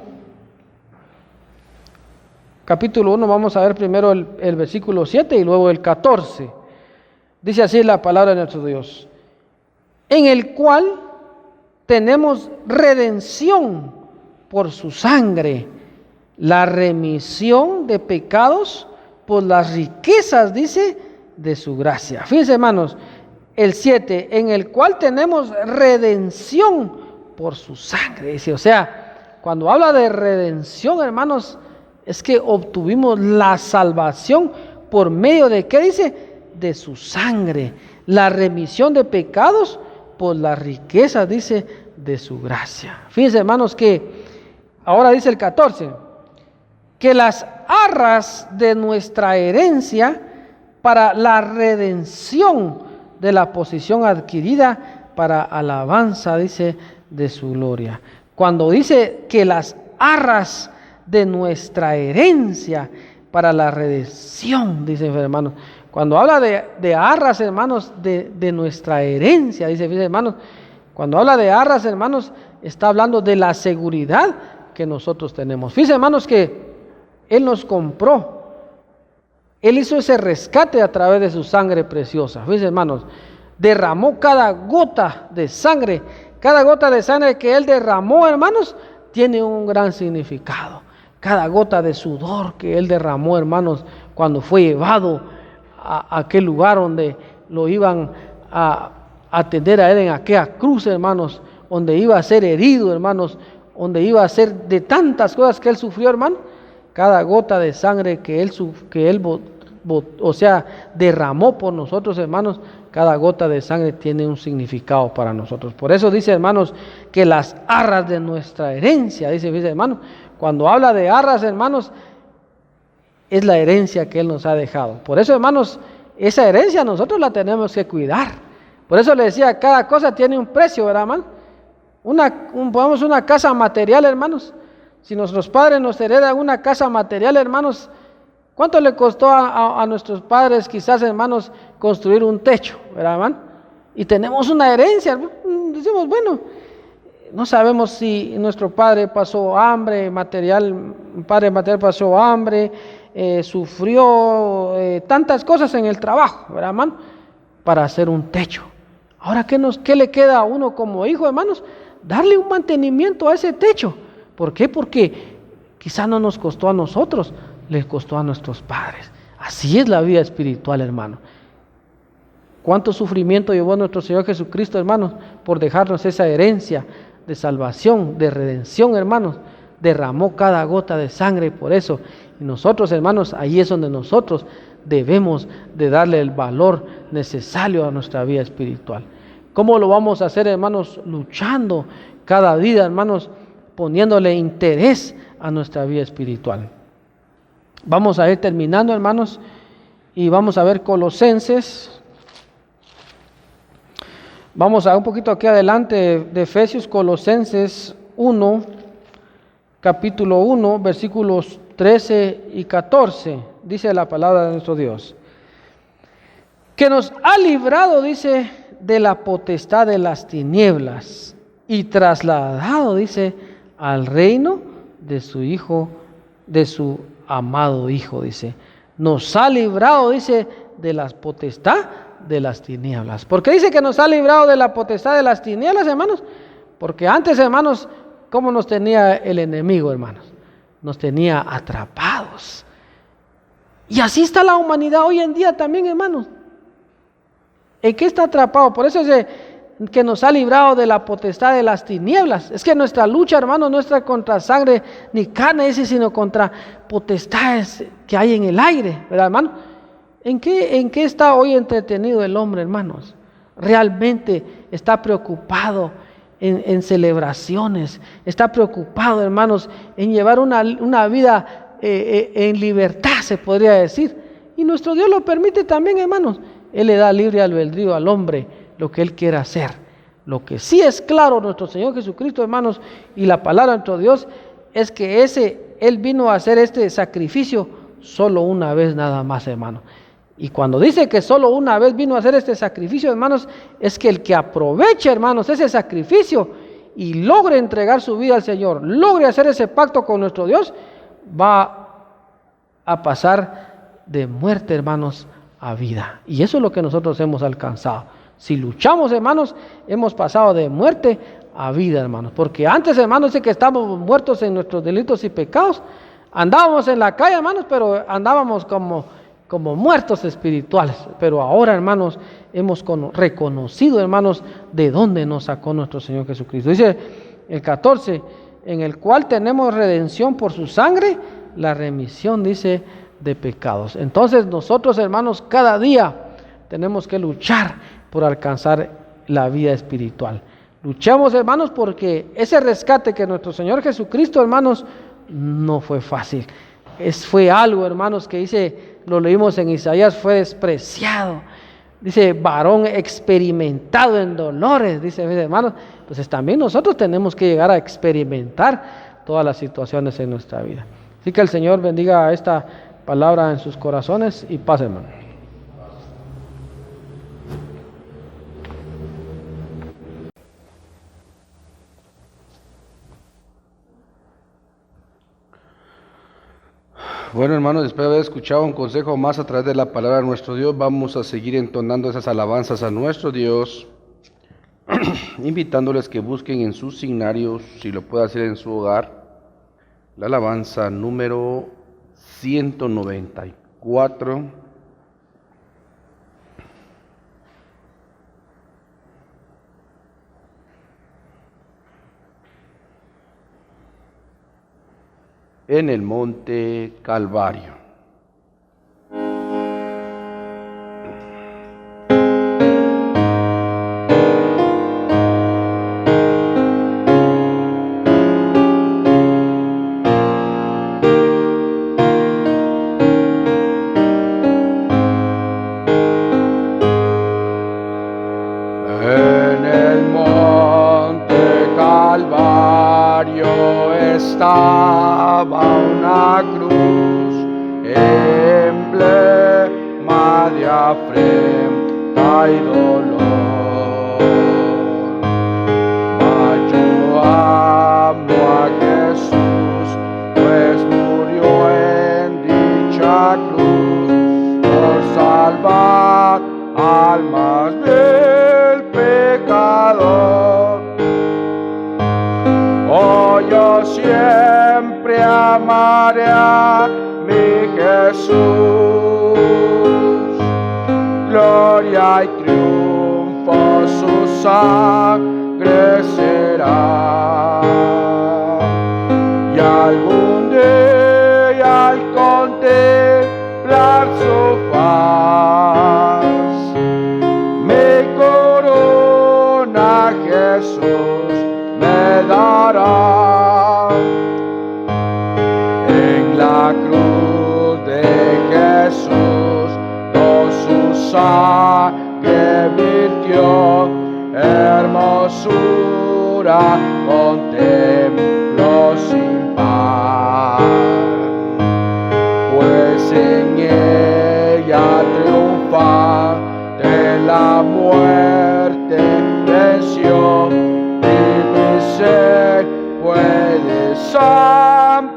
Capítulo 1, vamos a ver primero el versículo 7 y luego el 14. Dice así la palabra de nuestro Dios: en el cual tenemos redención por su sangre, la remisión de pecados por las riquezas, dice, de su gracia. Fíjense, hermanos, el 7, en el cual tenemos redención por su sangre. Dice, o sea, cuando habla de redención, hermanos, es que obtuvimos la salvación por medio de, ¿qué dice? De su sangre, la remisión de pecados por las riquezas, dice, de su gracia. Fíjense, hermanos, que ahora dice el 14, que las arras de nuestra herencia para la redención de la posición adquirida para alabanza, dice, de su gloria. Cuando dice que las arras de nuestra herencia para la redención, dice, hermanos, cuando habla de arras, hermanos, de nuestra herencia, dice, hermanos, cuando habla de arras, hermanos, está hablando de la seguridad que nosotros tenemos. Fíjense, hermanos, que Él nos compró. Él hizo ese rescate a través de su sangre preciosa. Fíjense, hermanos, derramó cada gota de sangre. Cada gota de sangre que Él derramó, hermanos, tiene un gran significado. Cada gota de sudor que Él derramó, hermanos, cuando fue llevado a aquel lugar donde lo iban a atender a Él en aquella cruz, hermanos, donde iba a ser herido, hermanos, donde iba a ser de tantas cosas que Él sufrió, hermano. Cada gota de sangre que Él derramó por nosotros, hermanos, cada gota de sangre tiene un significado para nosotros. Por eso dice, hermanos, que las arras de nuestra herencia, dice, hermanos, cuando habla de arras, hermanos, es la herencia que Él nos ha dejado. Por eso, hermanos, esa herencia nosotros la tenemos que cuidar. Por eso le decía, cada cosa tiene un precio, ¿verdad, hermano? Pongamos una casa material, hermanos. Si nuestros padres nos heredan una casa material, hermanos, ¿cuánto le costó a nuestros padres, quizás, hermanos, construir un techo, ¿verdad, hermano? Y tenemos una herencia, hermano. Decimos, bueno, no sabemos si nuestro padre pasó hambre, padre material pasó hambre, sufrió tantas cosas en el trabajo, ¿verdad, hermano? Para hacer un techo. Ahora, ¿qué le queda a uno como hijo, hermanos? Darle un mantenimiento a ese techo. ¿Por qué? Porque quizá no nos costó a nosotros, les costó a nuestros padres. Así es la vida espiritual, hermano. ¿Cuánto sufrimiento llevó nuestro Señor Jesucristo, hermanos, por dejarnos esa herencia de salvación, de redención, hermanos? Derramó cada gota de sangre por eso. Y nosotros, hermanos, ahí es donde nosotros debemos de darle el valor necesario a nuestra vida espiritual. ¿Cómo lo vamos a hacer, hermanos? Luchando cada día, hermanos, poniéndole interés a nuestra vida espiritual. Vamos a ir terminando, hermanos, y vamos a ver Colosenses. Vamos a un poquito aquí adelante de Efesios, Colosenses 1, capítulo 1, versículos 13 y 14. Dice la palabra de nuestro Dios: que nos ha librado, dice, de la potestad de las tinieblas y trasladado, dice, al reino de su Hijo, de su amado Hijo, dice. Nos ha librado, dice, de la potestad de las tinieblas. ¿Por qué dice que nos ha librado de la potestad de las tinieblas, hermanos? Porque antes, hermanos, ¿cómo nos tenía el enemigo, hermanos? Nos tenía atrapados. Y así está la humanidad hoy en día también, hermanos. ¿En qué está atrapado? Por eso es que nos ha librado de la potestad de las tinieblas. Es que nuestra lucha, hermanos, no está contra sangre ni carne, sino contra potestades que hay en el aire, ¿verdad, hermano? ¿En qué está hoy entretenido el hombre, hermanos? Realmente está preocupado en celebraciones, está preocupado, hermanos, en llevar una vida en libertad, se podría decir. Y nuestro Dios lo permite también, hermanos. Él le da libre albedrío al hombre lo que él quiera hacer. Lo que sí es claro nuestro Señor Jesucristo, hermanos, y la palabra de nuestro Dios, es que Él vino a hacer este sacrificio solo una vez nada más, hermano. Y cuando dice que solo una vez vino a hacer este sacrificio, hermanos, es que el que aproveche, hermanos, ese sacrificio y logre entregar su vida al Señor, logre hacer ese pacto con nuestro Dios, va a pasar de muerte, hermanos, a vida. Y eso es lo que nosotros hemos alcanzado. Si luchamos, hermanos, hemos pasado de muerte a vida, hermanos. Porque antes, hermanos, dice que estábamos muertos en nuestros delitos y pecados. Andábamos en la calle, hermanos, pero andábamos como muertos espirituales. Pero ahora, hermanos, hemos reconocido, hermanos, de dónde nos sacó nuestro Señor Jesucristo. Dice el 14, en el cual tenemos redención por su sangre, la remisión, dice, de pecados. Entonces nosotros, hermanos, cada día tenemos que luchar por alcanzar la vida espiritual. Luchemos, hermanos, porque ese rescate que nuestro Señor Jesucristo, hermanos, no fue fácil. Fue algo, hermanos, que dice, lo leímos en Isaías, fue despreciado. Dice, varón experimentado en dolores, dice, hermanos. Entonces también nosotros tenemos que llegar a experimentar todas las situaciones en nuestra vida. Así que el Señor bendiga esta palabra en sus corazones y paz, hermano. Bueno, hermanos, después de haber escuchado un consejo más a través de la palabra de nuestro Dios, vamos a seguir entonando esas alabanzas a nuestro Dios, invitándoles que busquen en sus signarios, si lo puede hacer en su hogar, la alabanza número 194. En el monte Calvario. En el monte Calvario estaba una cruz, emblema de afrenta y dolor. Mas yo amo a Jesús, pues murió en dicha cruz por salvar almas del pecador. Oh, yo siempre amaré a mi Jesús, gloria y triunfo su sangre será. Y algún día al contemplar su faz, mi corona Jesús me dará. En la cruz de Jesús todo su sangre virtió, hermosura contemplo sin par, pues en ella triunfa de la muerte venció, ser puede santificar.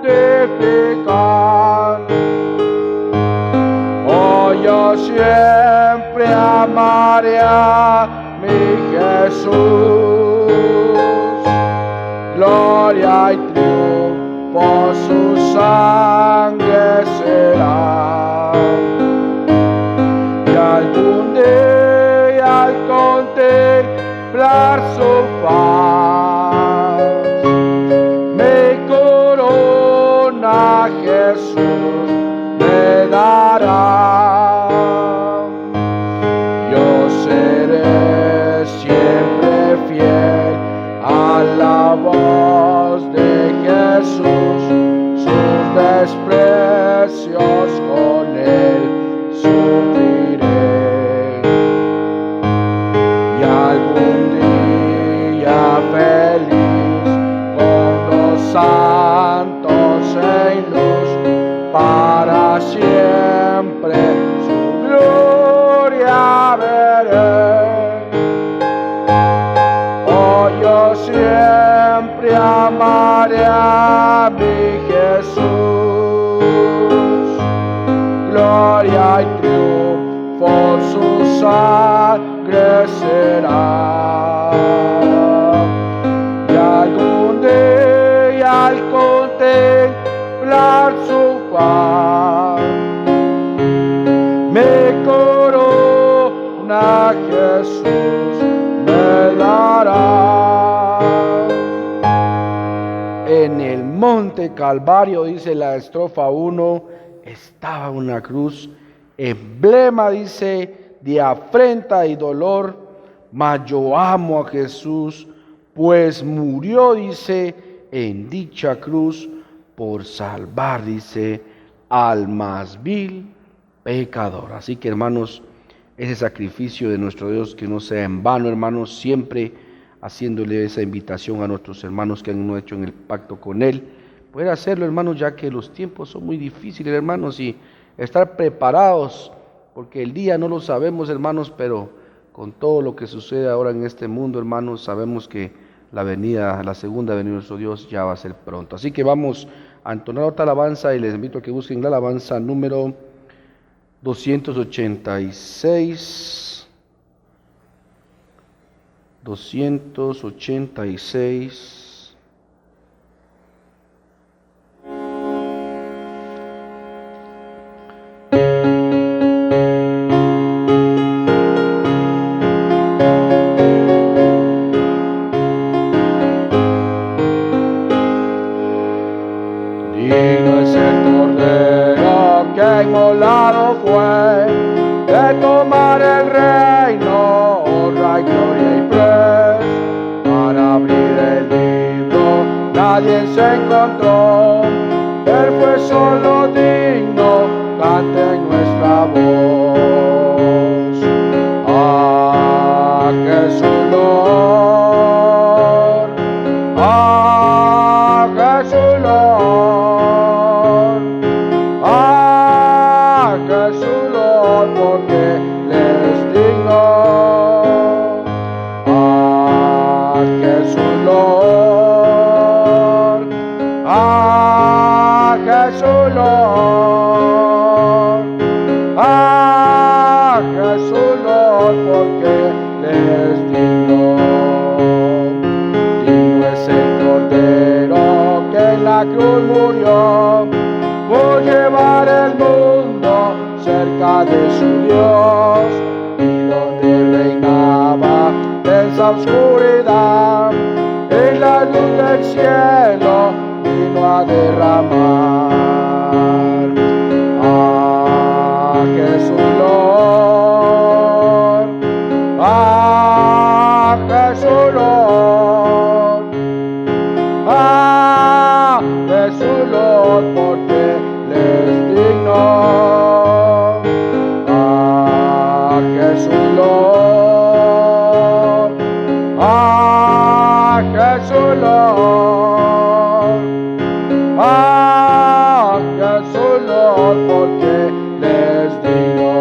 Oh, yo siempre amaré a mi Jesús, gloria y triunfo su sangre será. Y algún día al contemplar su faz, mi corona Jesús me dará. Yo seré siempre fiel a la voz de Jesús, sus desprecios con él sufriré. Y algún día feliz con los santos en luz, para siempre su gloria Yo siempre amaré a mi Jesús, gloria y triunfo su sangre será. Y algún día al contemplar su faz, me corona Jesús me dará. En el monte Calvario, dice la estrofa 1, estaba una cruz, emblema, dice, de afrenta y dolor, mas yo amo a Jesús, pues murió, dice, en dicha cruz, por salvar, dice, al más vil pecador. Así que, hermanos, ese sacrificio de nuestro Dios que no sea en vano, hermanos, siempre haciéndole esa invitación a nuestros hermanos que han hecho en el pacto con Él, poder hacerlo, hermanos, ya que los tiempos son muy difíciles, hermanos, y estar preparados, porque el día no lo sabemos, hermanos, pero con todo lo que sucede ahora en este mundo, hermanos, sabemos que la segunda venida de nuestro Dios ya va a ser pronto. Así que vamos a entonar otra alabanza y les invito a que busquen la alabanza número 286. 286. Digno es el Cordero que inmolado fue, de tomar el reino, honra y gloria y pres. Para abrir el libro nadie se encontró, Él fue solo digno, canten nuestra voz. Ah, Jesús Lord, ah, Jesús Lord, ah, Jesús Lord, porque le es digno. Ah, Jesús Lord, ah, Jesús Lord, ah, Jesús Lord, porque le es digno. Digno es el Cordero que en la cruz murió, por llevar el mundo cerca de su Dios, y donde reinaba densa oscuridad, en la luz del cielo vino a derramar. Ah, Jesús Lord, ah, Jesús Lord, ah, Jesús Lord, porque le es digno. Ah, Jesús Lord, ah, Jesús Lord, ah, Jesús Lord, porque le es digno.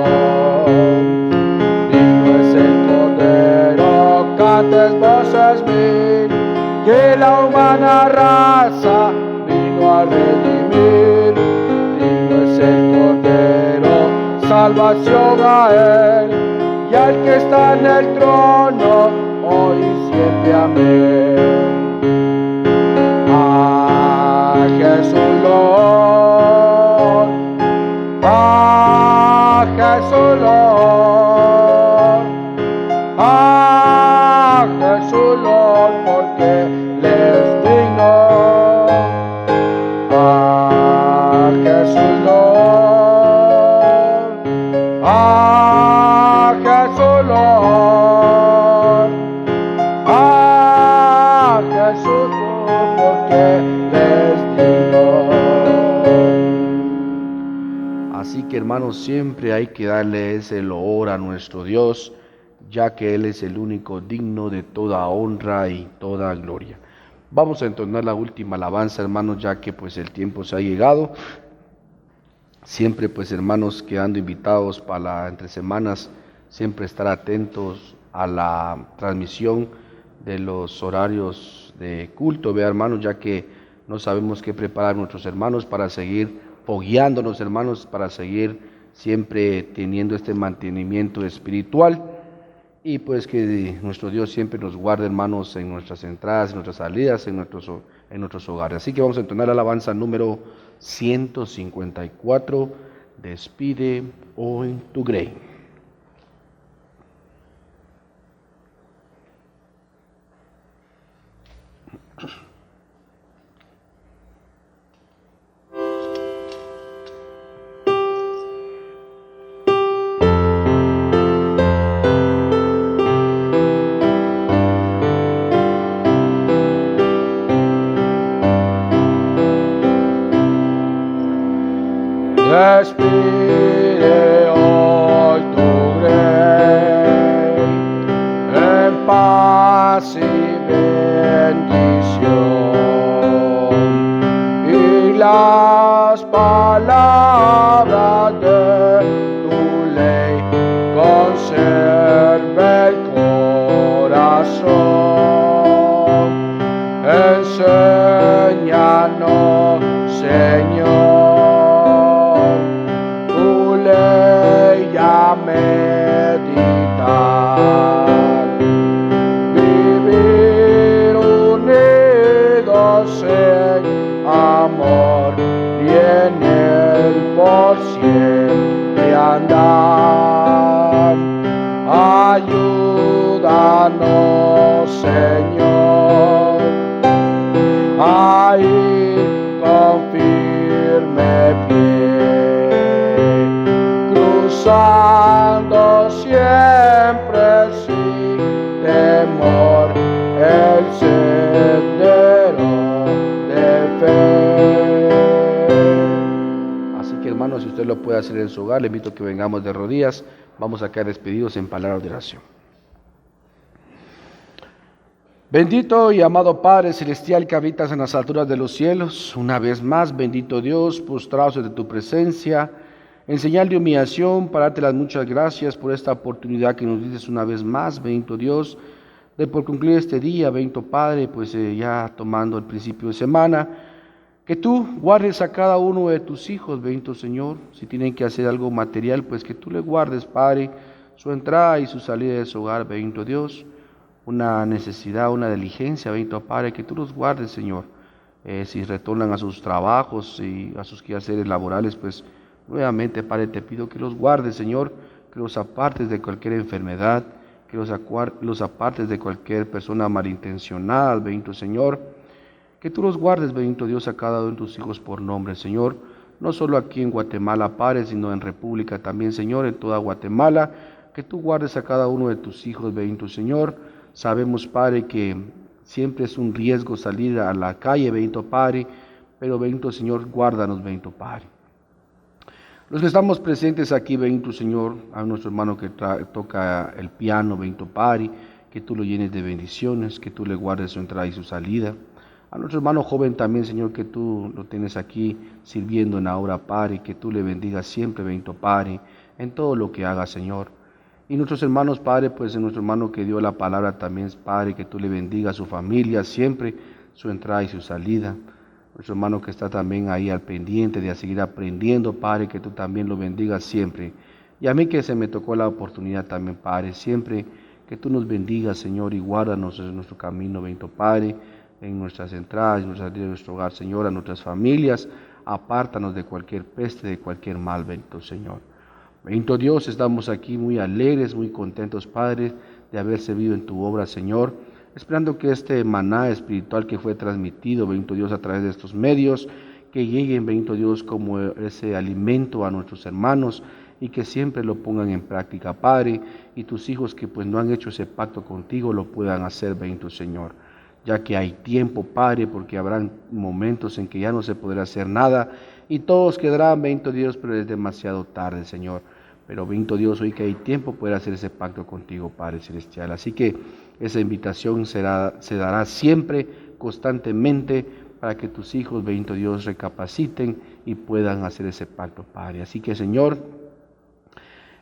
Digno es el Cordero, cantes voces mil, que la humana raza vino a redimir. Digno es el Cordero, salvación a Él, y al que está en el trono, hoy y siempre amén. Ah, Jesús Lord, ah, Jesús Lord, ah, Jesús Lord, porque le es digno. Ah, Jesús Lord, ah, Jesús Lord, ah, Jesús Lord, porque le es digno. Así que, hermanos, siempre hay que darle ese loor a nuestro Dios, ya que Él es el único digno de toda honra y toda gloria. Vamos a entonar la última alabanza, hermanos, ya que pues el tiempo se ha llegado. Siempre, pues, hermanos, quedando invitados para entre semanas, siempre estar atentos a la transmisión de los horarios de culto, vea hermanos, ya que no sabemos qué preparar nuestros hermanos para seguir fogueándonos, hermanos, para seguir siempre teniendo este mantenimiento espiritual. Y pues que nuestro Dios siempre nos guarde, hermanos, en nuestras entradas, en nuestras salidas, en nuestros hogares. Así que vamos a entonar la alabanza número 154, Despide, oh en tu grey. Despide hoy tu grey en paz y bendición, y las palabras de tu ley conserve el corazón. Enséñanos, Señor, tu ley a meditar, vivir unidos en amor y en él por siempre andar. Ayúdanos, Señor, a ir con firme pie, cruzando siempre sin temor el sendero de fe. Así que hermanos, si usted lo puede hacer en su hogar, le invito a que vengamos de rodillas. Vamos a quedar despedidos en palabras de oración. Bendito y amado Padre Celestial que habitas en las alturas de los cielos, una vez más, bendito Dios, postrados ante tu presencia, en señal de humillación, para darte las muchas gracias por esta oportunidad que nos dices una vez más, bendito Dios, de por concluir este día, bendito Padre, pues ya tomando el principio de semana, que tú guardes a cada uno de tus hijos, bendito Señor, si tienen que hacer algo material, pues que tú le guardes, Padre, su entrada y su salida de su hogar, bendito Dios, una necesidad, una diligencia, bendito Padre, que tú los guardes, Señor. Si retornan a sus trabajos y a sus quehaceres laborales, pues nuevamente, Padre, te pido que los guardes, Señor, que los apartes de cualquier enfermedad, que los apartes de cualquier persona malintencionada, bendito Señor, que tú los guardes, bendito Dios, a cada uno de tus hijos por nombre, Señor, no solo aquí en Guatemala, Padre, sino en República también, Señor, en toda Guatemala, que tú guardes a cada uno de tus hijos, bendito Señor. Sabemos, Padre, que siempre es un riesgo salir a la calle, bendito Padre, pero bendito Señor, guárdanos, bendito Padre. Los que estamos presentes aquí, bendito Señor, a nuestro hermano que toca el piano, bendito Padre, que tú lo llenes de bendiciones, que tú le guardes su entrada y su salida. A nuestro hermano joven también, Señor, que tú lo tienes aquí sirviendo en la obra, Padre, que tú le bendigas siempre, bendito Padre, en todo lo que haga, Señor. Y nuestros hermanos, Padre, pues en nuestro hermano que dio la palabra también, Padre, que tú le bendigas a su familia siempre, su entrada y su salida. Nuestro hermano que está también ahí al pendiente de seguir aprendiendo, Padre, que tú también lo bendigas siempre. Y a mí que se me tocó la oportunidad también, Padre, siempre que tú nos bendigas, Señor, y guárdanos en nuestro camino, bendito Padre, en nuestras entradas, en nuestra salida de nuestro hogar, Señor, a nuestras familias, apártanos de cualquier peste, de cualquier mal, bendito Señor. Bendito Dios, estamos aquí muy alegres, muy contentos, Padre, de haber servido en tu obra, Señor, esperando que este maná espiritual que fue transmitido, bendito Dios, a través de estos medios, que lleguen, bendito Dios, como ese alimento a nuestros hermanos y que siempre lo pongan en práctica, Padre, y tus hijos que pues no han hecho ese pacto contigo lo puedan hacer, bendito Señor, ya que hay tiempo, Padre, porque habrán momentos en que ya no se podrá hacer nada y todos quedarán, bendito Dios, pero es demasiado tarde, Señor. Pero bendito Dios, hoy que hay tiempo poder hacer ese pacto contigo, Padre Celestial. Así que esa invitación se dará siempre, constantemente, para que tus hijos, bendito Dios, recapaciten y puedan hacer ese pacto, Padre. Así que, Señor,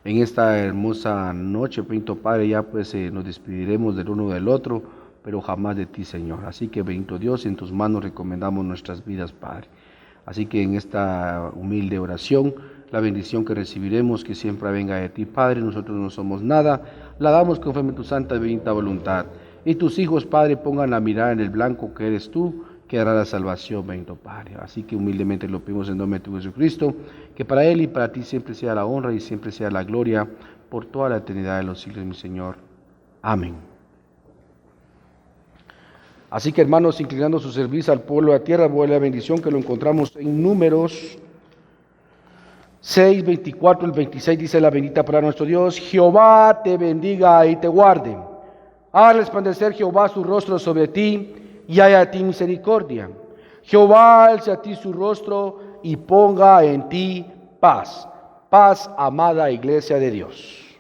en esta hermosa noche, bendito Padre, ya pues nos despediremos del uno del otro, pero jamás de ti, Señor. Así que, bendito Dios, en tus manos recomendamos nuestras vidas, Padre. Así que en esta humilde oración, la bendición que recibiremos, que siempre venga de ti, Padre. Nosotros no somos nada, la damos conforme a tu santa y bendita voluntad. Y tus hijos, Padre, pongan la mirada en el blanco que eres tú, que dará la salvación, bendito Padre. Así que humildemente lo pedimos en nombre de tu Jesucristo, que para Él y para ti siempre sea la honra y siempre sea la gloria, por toda la eternidad de los siglos, mi Señor. Amén. Así que, hermanos, inclinando su servicio al pueblo de la tierra, voy a la bendición que lo encontramos en Números 6, 24, el 26, dice la bendita para nuestro Dios: Jehová te bendiga y te guarde. Haga resplandecer Jehová su rostro sobre ti y haya a ti misericordia. Jehová alce a ti su rostro y ponga en ti paz. Paz, amada Iglesia de Dios.